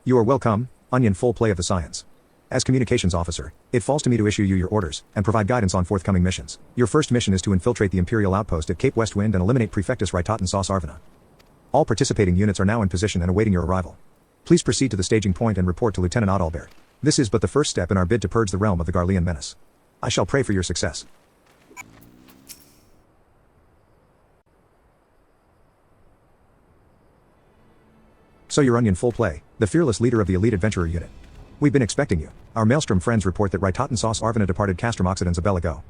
You are welcome, Onion. Full play of the science. As communications officer, it falls to me to issue you your orders and provide guidance on forthcoming missions. Your first mission is to infiltrate the Imperial outpost at Cape Westwind and eliminate Prefectus Raitaten Sauce Arvina. All participating units are now in position and awaiting your arrival. Please proceed to the staging point and report to Lieutenant Adalbert. This is but the first step in our bid to purge the realm of the Garlean menace. I shall pray for your success. So you're Onion. Full play, the fearless leader of the elite adventurer unit. We've been expecting you. Our Maelstrom friends report that Raitaten Sauce Arvina departed Castrum Occidens a bell ago.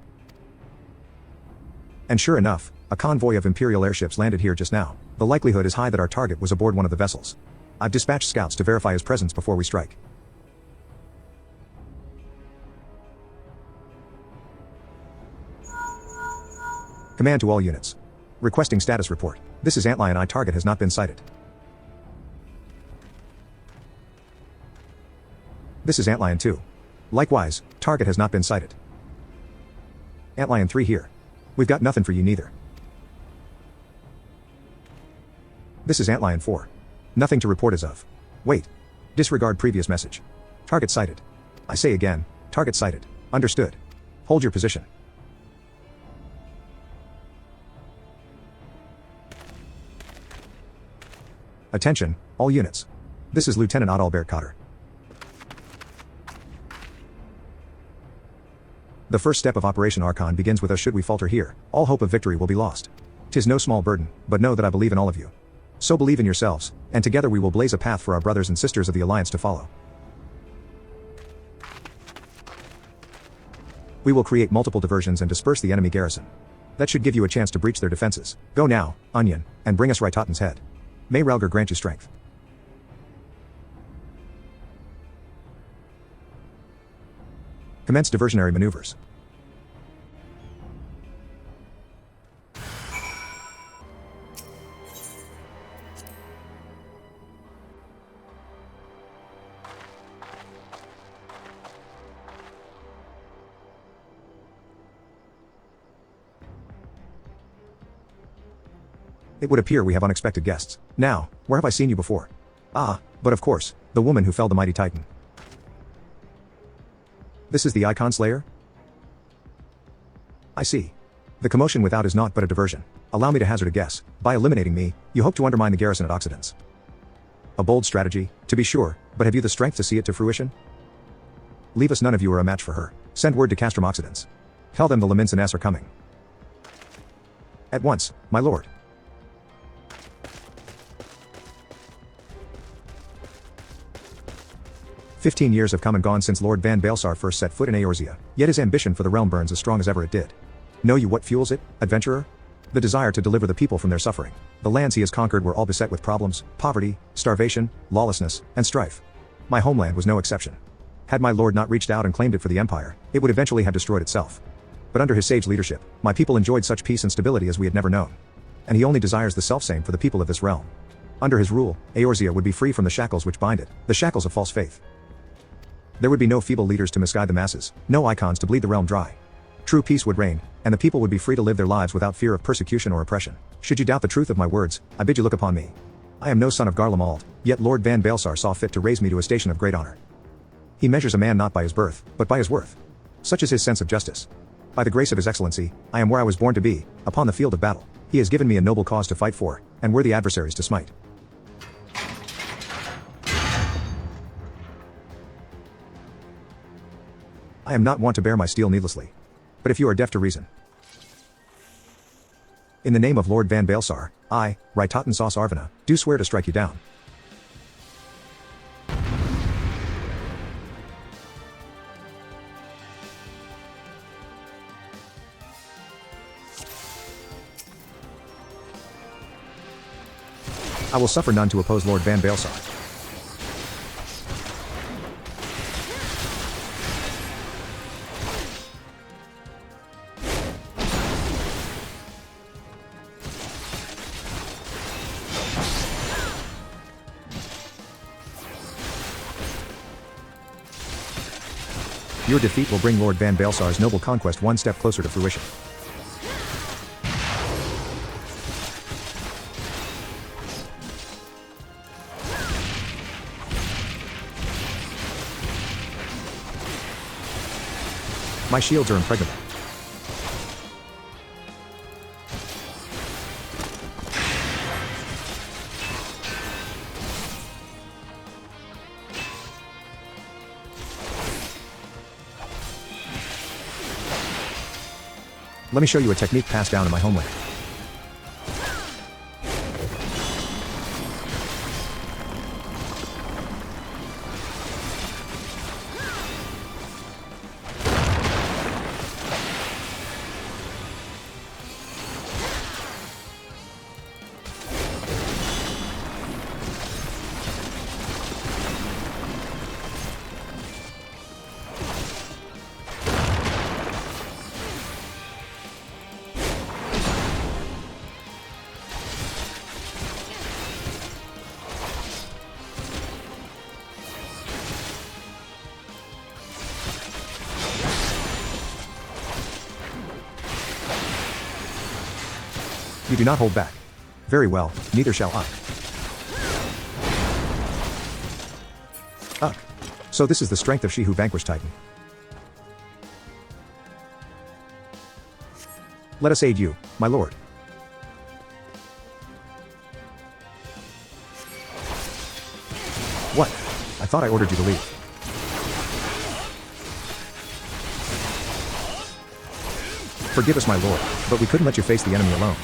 And sure enough, a convoy of Imperial airships landed here just now. The likelihood is high that our target was aboard one of the vessels. I've dispatched scouts to verify his presence before we strike. Command to all units. Requesting status report. This is Antlion. I target has not been sighted. This is Antlion 2. Likewise, target has not been sighted. Antlion 3 here. We've got nothing for you neither. This is Antlion 4. Nothing to report as of. Wait. Disregard previous message. Target sighted. I say again, target sighted. Understood. Hold your position. Attention, all units. This is Lieutenant Adalbert Cotter. The first step of Operation Archon begins with us. Should we falter here, all hope of victory will be lost. 'Tis no small burden, but know that I believe in all of you. So believe in yourselves, and together we will blaze a path for our brothers and sisters of the Alliance to follow. We will create multiple diversions and disperse the enemy garrison. That should give you a chance to breach their defenses. Go now, Onion, and bring us Raitaten's head. May Relgar grant you strength. Commence diversionary maneuvers. It would appear we have unexpected guests. Now, where have I seen you before? Ah, but of course, the woman who felled the mighty Titan. This is the Icon Slayer? I see. The commotion without is naught but a diversion. Allow me to hazard a guess. By eliminating me, you hope to undermine the garrison at Occidens. A bold strategy, to be sure, but have you the strength to see it to fruition? Leave us. None of you are a match for her. Send word to Castrum Occidens. Tell them the Leminson are coming. At once, my lord. "15 years have come and gone since Lord Van Baelsar first set foot in Eorzea, yet his ambition for the realm burns as strong as ever it did. Know you what fuels it, adventurer? The desire to deliver the people from their suffering. The lands he has conquered were all beset with problems, poverty, starvation, lawlessness, and strife. My homeland was no exception. Had my lord not reached out and claimed it for the empire, it would eventually have destroyed itself. But under his sage leadership, my people enjoyed such peace and stability as we had never known. And he only desires the selfsame for the people of this realm. Under his rule, Eorzea would be free from the shackles which bind it, the shackles of false faith. There would be no feeble leaders to misguide the masses, no icons to bleed the realm dry. True peace would reign, and the people would be free to live their lives without fear of persecution or oppression. Should you doubt the truth of my words, I bid you look upon me. I am no son of Garlem Ald, yet Lord Van Baelsar saw fit to raise me to a station of great honor. He measures a man not by his birth, but by his worth. Such is his sense of justice. By the grace of his excellency, I am where I was born to be, upon the field of battle. He has given me a noble cause to fight for, and worthy adversaries to smite. I am not wont to bear my steel needlessly. But if you are deaf to reason. In the name of Lord Van Baelsar, I, Raitaten Sauce Arvina, do swear to strike you down. I will suffer none to oppose Lord Van Baelsar. Your defeat will bring Lord Van Baelsar's noble conquest one step closer to fruition. My shields are impregnable. Let me show you a technique passed down in my homeland. You do not hold back. Very well, neither shall I. Ugh. So this is the strength of she who vanquished Titan. Let us aid you, my lord. What? I thought I ordered you to leave. Forgive us, my lord, but we couldn't let you face the enemy alone.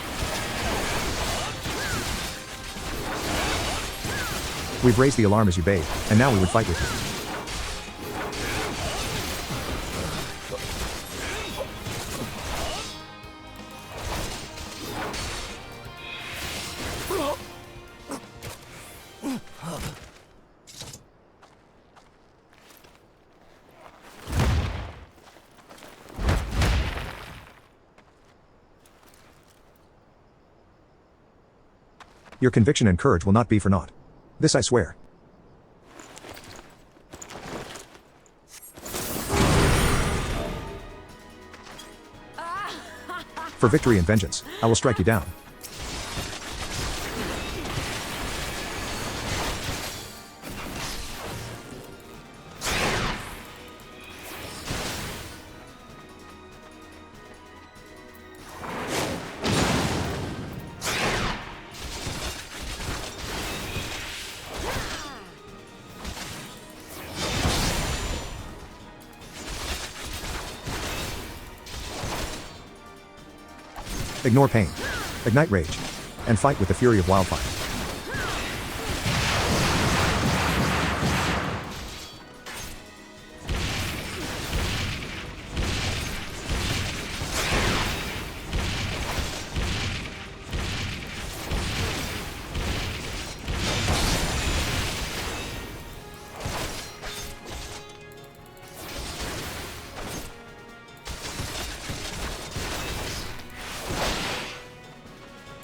We've raised the alarm as you bade, and now we would fight with you. Your conviction and courage will not be for naught. This I swear. For victory and vengeance, I will strike you down. Ignore pain. Ignite rage. And fight with the fury of wildfire.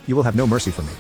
You will have no mercy from me.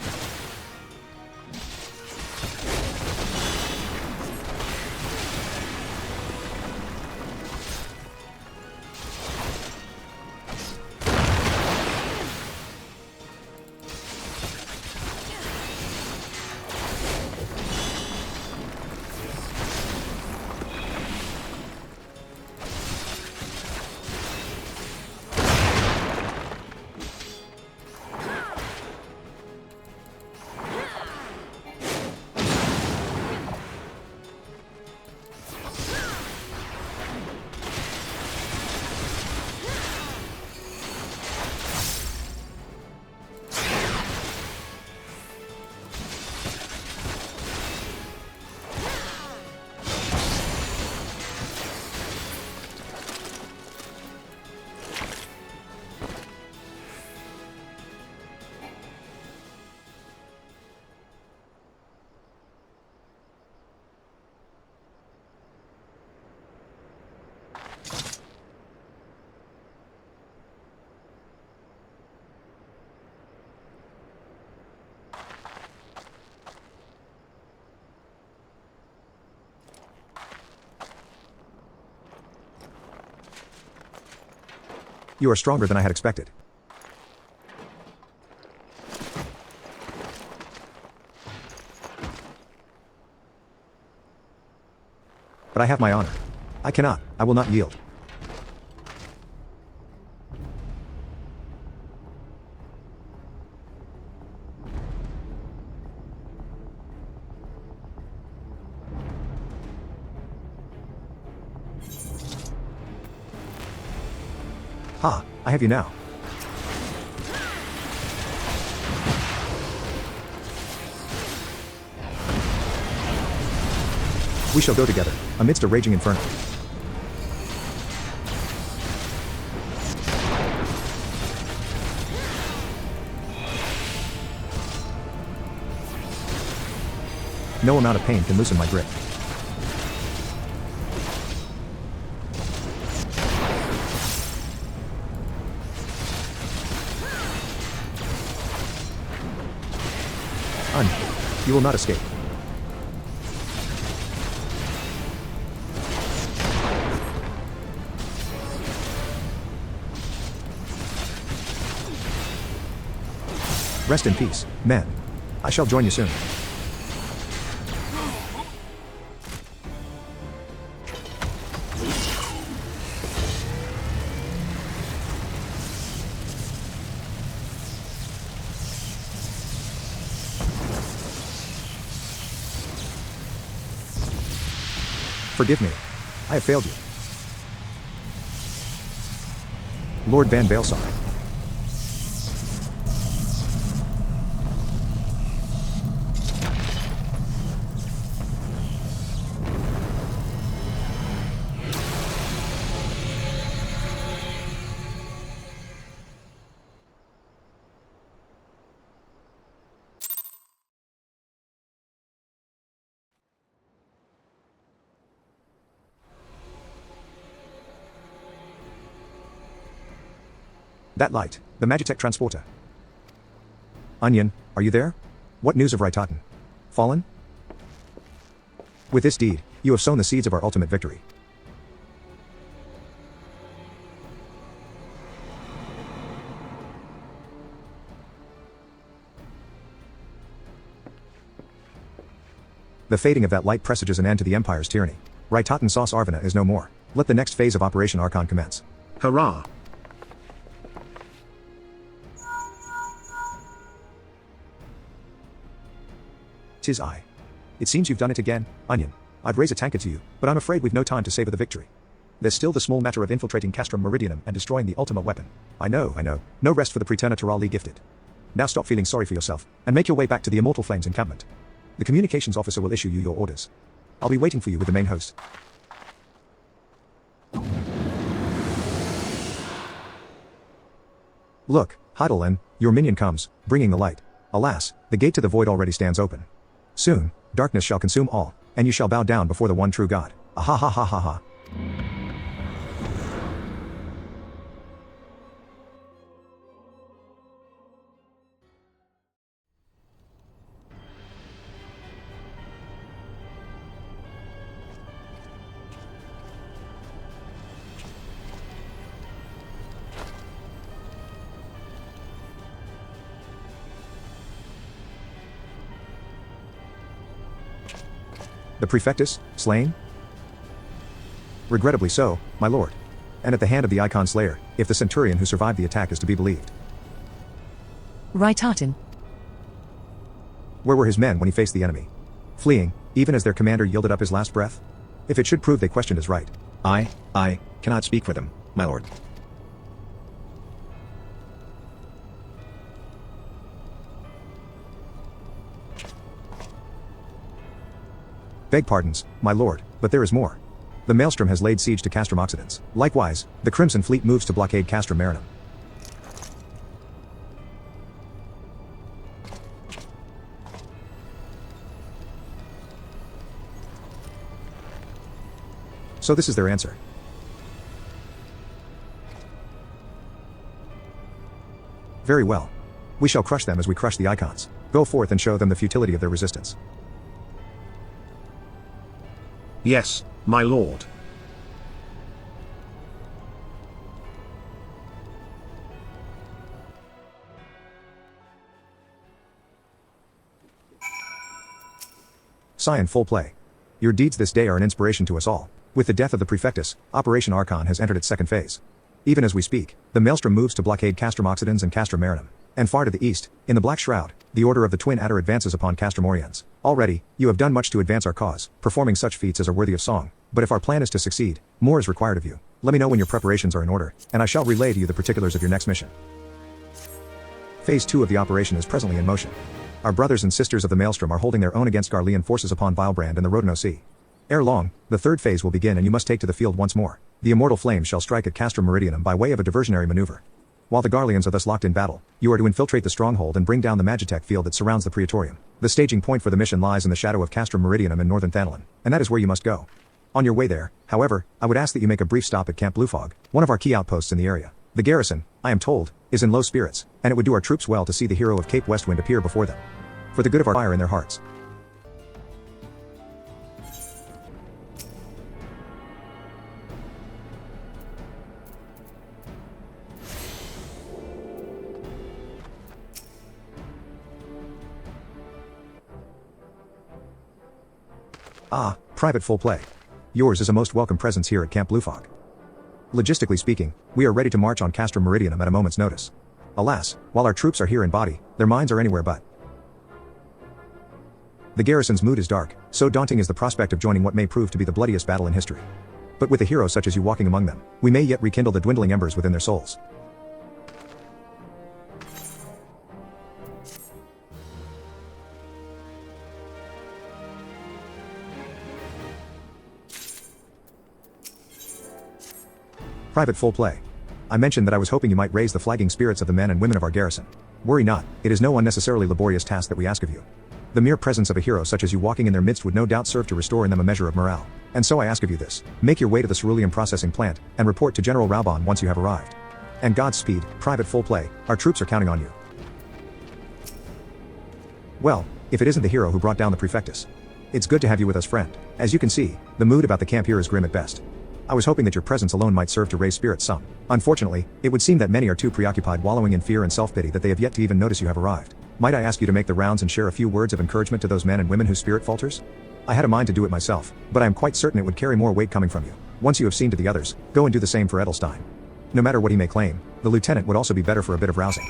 You are stronger than I had expected. But I have my honor. I will not yield. Ha, I have you now. We shall go together, amidst a raging inferno. No amount of pain can loosen my grip. You will not escape. Rest in peace, men. I shall join you soon. Forgive me. I have failed you. Lord Van Baelsar. That light, the Magitech transporter. Onion, are you there? What news of Raitaten? Fallen? With this deed, you have sown the seeds of our ultimate victory. The fading of that light presages an end to the Empire's tyranny. Raitaten Sauce Arvina is no more. Let the next phase of Operation Archon commence. Hurrah! Tis I. It seems you've done it again, Onion. I'd raise a tankard to you, but I'm afraid we've no time to savor the victory. There's still the small matter of infiltrating Castrum Meridianum and destroying the Ultima weapon. I know. No rest for the Praeternaturali gifted. Now stop feeling sorry for yourself, and make your way back to the Immortal Flames encampment. The communications officer will issue you your orders. I'll be waiting for you with the main host. Look, Heidelin, your minion comes, bringing the light. Alas, the gate to the void already stands open. Soon, darkness shall consume all, and you shall bow down before the one true God. Ah ha ha ha ha ha. The Prefectus, slain? Regrettably so, my lord. And at the hand of the Icon Slayer, if the Centurion who survived the attack is to be believed. Raitaten. Where were his men when he faced the enemy? Fleeing, even as their commander yielded up his last breath? If it should prove they questioned his right. I cannot speak for them, my lord. Beg pardons, my lord, but there is more. The Maelstrom has laid siege to Castrum Occidens. Likewise, the Crimson Fleet moves to blockade Castrum Marinum. So this is their answer. Very well. We shall crush them as we crush the Icons. Go forth and show them the futility of their resistance. Yes, my lord. Scion, full play. Your deeds this day are an inspiration to us all. With the death of the Prefectus, Operation Archon has entered its second phase. Even as we speak, the Maelstrom moves to blockade Castrum Occidens and Castrum Marinum. And far to the east, in the Black Shroud, the Order of the Twin Adder advances upon Castrum Oriens. Already, you have done much to advance our cause, performing such feats as are worthy of song. But if our plan is to succeed, more is required of you. Let me know when your preparations are in order, and I shall relay to you the particulars of your next mission. Phase 2 of the operation is presently in motion. Our brothers and sisters of the Maelstrom are holding their own against Garlean forces upon Vilebrand and the Rodano Sea. Ere long, the third phase will begin and you must take to the field once more. The immortal flame shall strike at Castrum Meridianum by way of a diversionary maneuver. While the Garleans are thus locked in battle, you are to infiltrate the stronghold and bring down the Magitech field that surrounds the Praetorium. The staging point for the mission lies in the shadow of Castrum Meridianum in northern Thanalin, and that is where you must go. On your way there, however, I would ask that you make a brief stop at Camp Bluefog, one of our key outposts in the area. The garrison, I am told, is in low spirits, and it would do our troops well to see the hero of Cape Westwind appear before them. For the good of our fire in their hearts. Ah, Private Full Play. Yours is a most welcome presence here at Camp Bluefog. Logistically speaking, we are ready to march on Castrum Meridianum at a moment's notice. Alas, while our troops are here in body, their minds are anywhere but. The garrison's mood is dark, so daunting is the prospect of joining what may prove to be the bloodiest battle in history. But with a hero such as you walking among them, we may yet rekindle the dwindling embers within their souls. Private Full Play. I mentioned that I was hoping you might raise the flagging spirits of the men and women of our garrison. Worry not, it is no unnecessarily laborious task that we ask of you. The mere presence of a hero such as you walking in their midst would no doubt serve to restore in them a measure of morale. And so I ask of you this: make your way to the ceruleum processing plant, and report to General Raubon once you have arrived. And Godspeed, Private Full Play, our troops are counting on you. Well, if it isn't the hero who brought down the Prefectus. It's good to have you with us, friend. As you can see, the mood about the camp here is grim at best. I was hoping that your presence alone might serve to raise spirits some. Unfortunately, it would seem that many are too preoccupied wallowing in fear and self-pity that they have yet to even notice you have arrived. Might I ask you to make the rounds and share a few words of encouragement to those men and women whose spirit falters? I had a mind to do it myself, but I am quite certain it would carry more weight coming from you. Once you have seen to the others, go and do the same for Edelstein. No matter what he may claim, the lieutenant would also be better for a bit of rousing.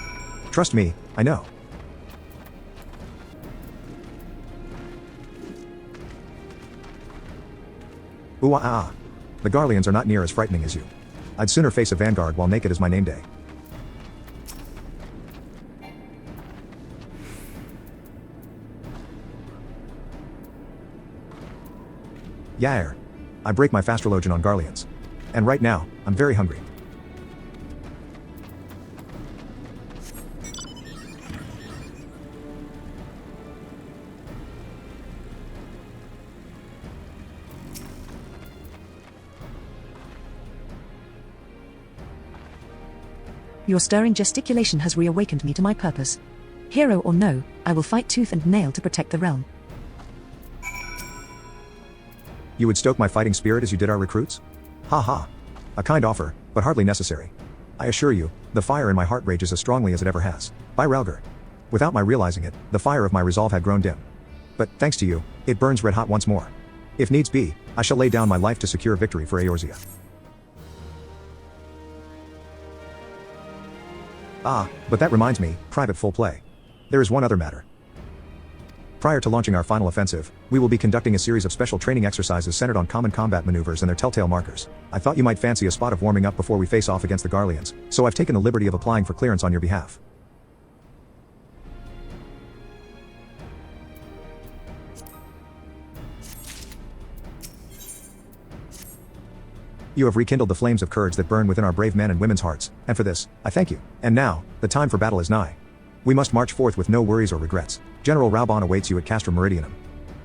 Trust me, I know. Ooh ah ah. The Garleans are not near as frightening as you. I'd sooner face a vanguard while naked as my name day. Yair. I break my fastrologian on Garleans. And right now, I'm very hungry. Your stirring gesticulation has reawakened me to my purpose. Hero or no, I will fight tooth and nail to protect the realm. You would stoke my fighting spirit as you did our recruits? Ha ha. A kind offer, but hardly necessary. I assure you, the fire in my heart rages as strongly as it ever has. By Ralgar. Without my realizing it, the fire of my resolve had grown dim. But, thanks to you, it burns red hot once more. If needs be, I shall lay down my life to secure victory for Eorzea. Ah, but that reminds me, Private Full Play. There is one other matter. Prior to launching our final offensive, we will be conducting a series of special training exercises centered on common combat maneuvers and their telltale markers. I thought you might fancy a spot of warming up before we face off against the Garleans, so I've taken the liberty of applying for clearance on your behalf. You have rekindled the flames of courage that burn within our brave men and women's hearts, and for this, I thank you. And now, the time for battle is nigh. We must march forth with no worries or regrets. General Raubon awaits you at Castrum Meridianum.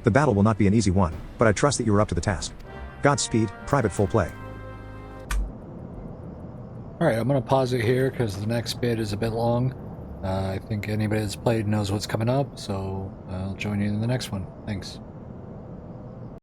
The battle will not be an easy one, but I trust that you are up to the task. Godspeed, Private Full Play. Alright, I'm going to pause it here because the next bit is a bit long. I think anybody that's played knows what's coming up, so I'll join you in the next one. Thanks.